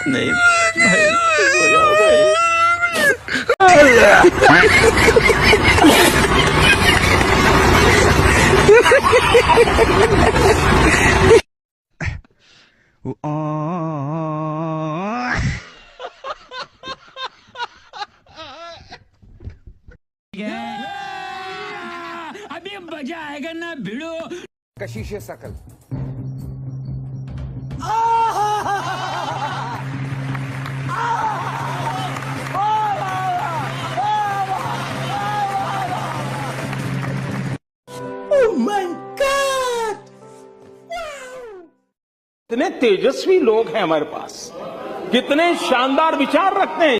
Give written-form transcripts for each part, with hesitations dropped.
नहीं भाई, हो जाओ भाई। अभी मजा आएगा ना भिड़ो। कशिश सकल। कितने तेजस्वी लोग हैं हमारे पास, कितने शानदार विचार रखते हैं।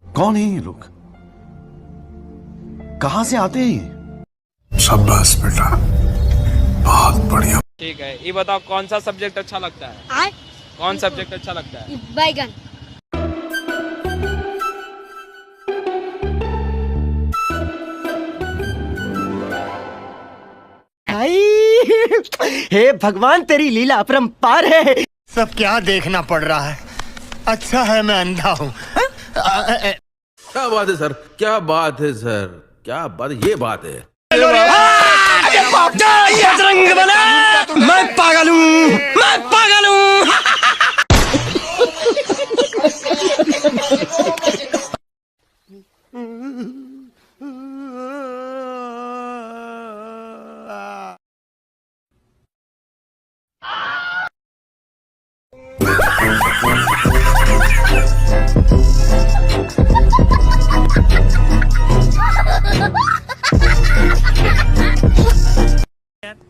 कौन है ये लोग? कहां से आते हैं ये? शाबाश बेटा, बहुत बढ़िया। ठीक है, ये बताओ कौन सा सब्जेक्ट अच्छा लगता है? कौन सब्जेक्ट अच्छा लगता है? बैगन। हे भगवान, तेरी लीला अपरंपार है। सब क्या देखना पड़ रहा है? अच्छा है मैं अंधा हूँ। क्या बात है सर, क्या बात है सर, क्या बात, ये बात है। बजरंग बना, मैं पागल हूँ, मैं पागल हूँ।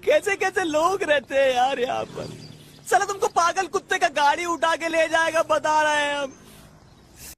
कैसे कैसे लोग रहते हैं यार यहाँ पर। साला तुमको पागल कुत्ते का गाड़ी उठा के ले जाएगा, बता रहे हैं हम।